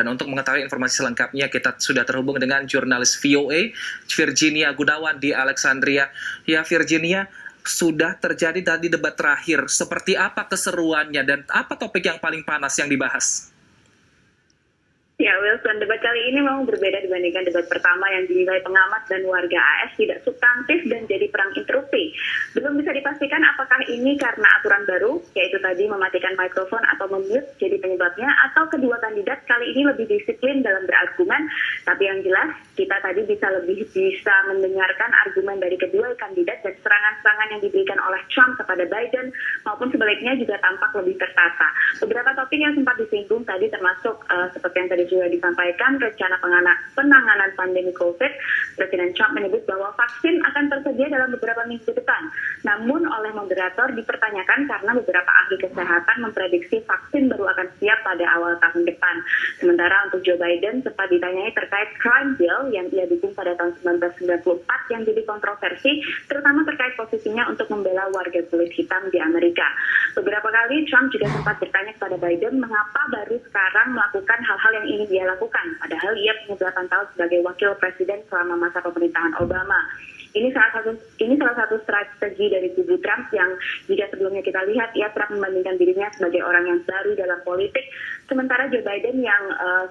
Dan untuk mengetahui informasi selengkapnya, kita sudah terhubung dengan jurnalis VOA, Virginia Gunawan di Alexandria. Ya, Virginia, sudah terjadi tadi debat terakhir. Seperti apa keseruannya dan apa topik yang paling panas yang dibahas? Ya, Wilson, debat kali ini memang berbeda dibandingkan debat pertama yang dinilai pengamat dan warga AS tidak substantif dan jadi perang interupsi. Belum bisa dipastikan apakah ini karena aturan baru, yaitu tadi mematikan mikrofon atau memute jadi penyebabnya, atau kedua kandidat kali ini lebih disiplin dalam berargumen. Tapi yang jelas, kita tadi lebih bisa mendengarkan argumen dari kedua kandidat dan serangan-serangan yang diberikan oleh Trump kepada Biden, maupun sebaliknya juga tampak lebih tertata. Beberapa topik yang sempat disinggung tadi termasuk seperti yang tadi sudah disampaikan, rencana penanganan pandemi COVID. Presiden Trump menyebut bahwa vaksin akan tersedia dalam beberapa minggu ke depan. Namun oleh moderator dipertanyakan karena beberapa ahli kesehatan memprediksi vaksin baru akan siap pada awal tahun depan. Sementara untuk Joe Biden sempat ditanyai terkait crime bill yang ia dukung pada tahun 1994 yang jadi kontroversi, terutama terkait posisinya untuk membela warga kulit hitam di Amerika. Beberapa kali Trump juga sempat bertanya kepada Biden mengapa baru sekarang melakukan hal-hal yang ini dia lakukan, padahal ia punya 8 tahun sebagai wakil presiden selama masa pemerintahan Obama. Ini salah satu strategi dari kubu Trump yang jika sebelumnya kita lihat ia kerap membandingkan dirinya sebagai orang yang baru dalam politik, sementara Joe Biden yang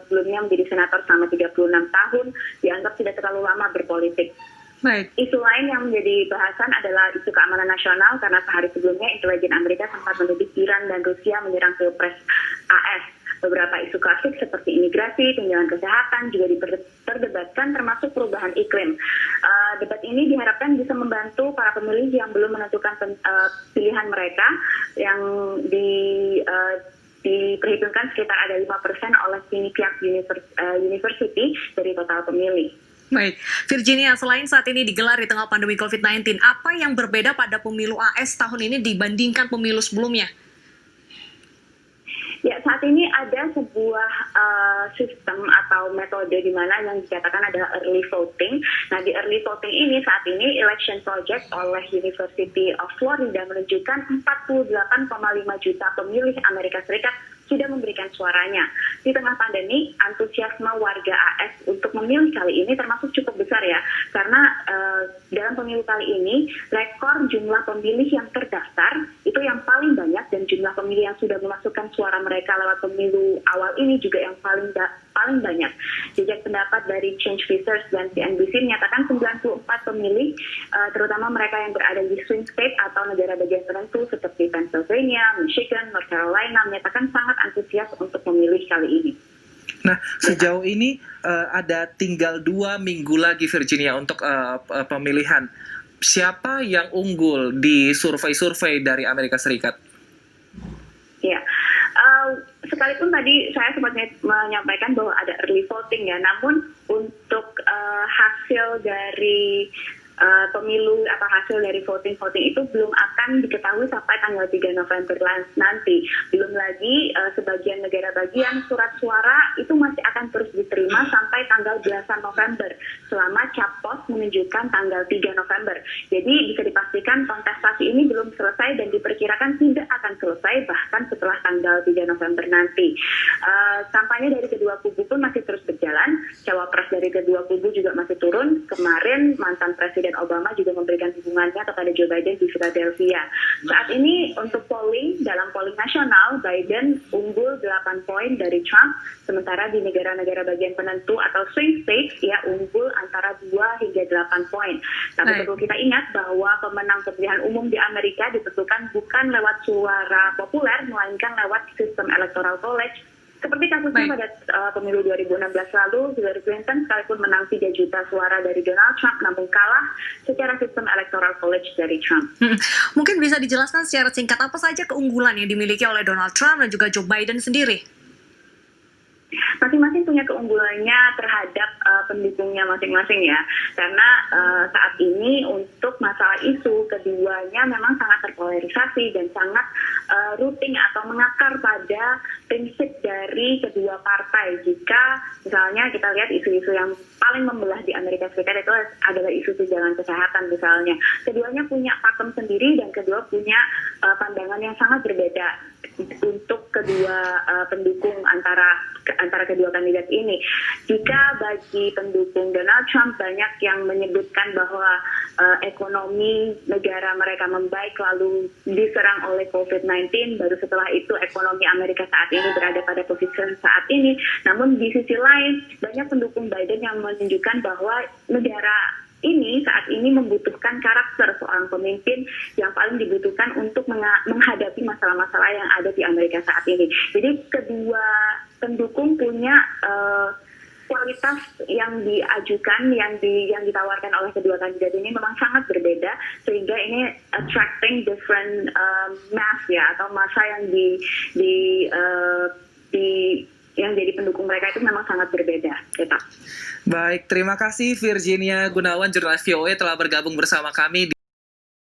sebelumnya menjadi senator selama 36 tahun dianggap tidak terlalu lama berpolitik. Baik. Isu lain yang menjadi bahasan adalah isu keamanan nasional karena sehari sebelumnya intelijen Amerika sempat menuduh Iran dan Rusia menyerang Pilpres AS. Beberapa isu klasik seperti imigrasi, tunjangan kesehatan juga diperdebatkan termasuk perubahan iklim. Debat ini diharapkan bisa membantu para pemilih yang belum menentukan pilihan mereka yang diperhitungkan sekitar ada 5% oleh Quinnipiac University dari total pemilih. Baik, Virginia, selain saat ini digelar di tengah pandemi COVID-19, apa yang berbeda pada pemilu AS tahun ini dibandingkan pemilu sebelumnya? Ya, saat ini ada sebuah sistem atau metode di mana yang dikatakan adalah early voting. Nah, di early voting ini saat ini Election Project oleh University of Florida menunjukkan 48,5 juta pemilih Amerika Serikat sudah memberikan suaranya. Di tengah pandemi, antusiasme warga AS untuk memilih kali ini termasuk cukup besar ya, karena dalam pemilu kali ini, rekor jumlah pemilih yang terdaftar itu yang paling banyak dan jumlah pemilih yang sudah memasukkan suara mereka lewat pemilu awal ini juga yang paling banyak. Jejak pendapat dari Change Research dan CNBC menyatakan 94 pemilih, terutama mereka yang berada di swing state atau negara bagian tertentu seperti Pennsylvania, Michigan, North Carolina, menyatakan sangat antusias untuk memilih kali ini. Nah, sejauh ini ada tinggal 2 minggu lagi, Virginia, untuk pemilihan. Siapa yang unggul di survei-survei dari Amerika Serikat? Ya, sekalipun tadi saya sempat menyampaikan bahwa ada early voting ya, namun untuk hasil dari pemilu atau hasil dari voting itu belum akan diketahui sampai tanggal 3 November nanti. Belum lagi sebagian negara bagian surat suara itu masih akan terus diterima sampai tanggal 11 November selama cap pos menunjukkan tanggal 3 November. Jadi bisa dipastikan kontestasi ini belum selesai dan diperkirakan tidak akan selesai bahkan setelah tanggal 3 November nanti. Kampanye dari kedua kubu pun masih terus berjalan. Cawapres dari kedua kubu juga masih turun. Kemarin mantan Presiden Obama juga memberikan dukungannya kepada Joe Biden di Philadelphia. Saat ini untuk dalam polling nasional, Biden unggul 8 poin dari Trump, sementara di negara-negara bagian penentu atau swing states, ia unggul antara 2 hingga 8 poin. Tapi perlu kita ingat bahwa pemenang pemilihan umum di Amerika ditentukan bukan lewat suara populer, melainkan lewat sistem electoral college. Seperti kasusnya pada pemilu 2016 lalu, Hillary Clinton sekalipun menang 3 juta suara dari Donald Trump, namun kalah secara sistem electoral college dari Trump. Mungkin bisa dijelaskan secara singkat apa saja keunggulan yang dimiliki oleh Donald Trump dan juga Joe Biden sendiri? Masing-masing punya keunggulannya terhadap pendukungnya masing-masing ya, karena saat ini untuk masalah isu keduanya memang sangat terpolarisasi dan sangat rooting atau mengakar pada prinsip dari kedua partai. Jika misalnya kita lihat isu-isu yang paling membelah di Amerika Serikat itu adalah isu tunjangan kesehatan misalnya. Keduanya punya pakem sendiri dan kedua punya pandangan yang sangat berbeda. untuk kedua pendukung antara kedua kandidat ini. Jika bagi pendukung Donald Trump banyak yang menyebutkan bahwa ekonomi negara mereka membaik lalu diserang oleh COVID-19, baru setelah itu ekonomi Amerika saat ini berada pada posisi saat ini. Namun di sisi lain banyak pendukung Biden yang menunjukkan bahwa negara ini saat ini membutuhkan karakter seorang pemimpin yang paling dibutuhkan untuk menghadapi masalah-masalah yang ada di Amerika saat ini. Jadi kedua pendukung punya kualitas yang diajukan, yang ditawarkan oleh kedua kandidat ini memang sangat berbeda, sehingga ini attracting different mass ya, atau masa yang yang jadi pendukung mereka itu memang sangat berbeda. Baik, terima kasih Virginia Gunawan, jurnalis VOA telah bergabung bersama kami.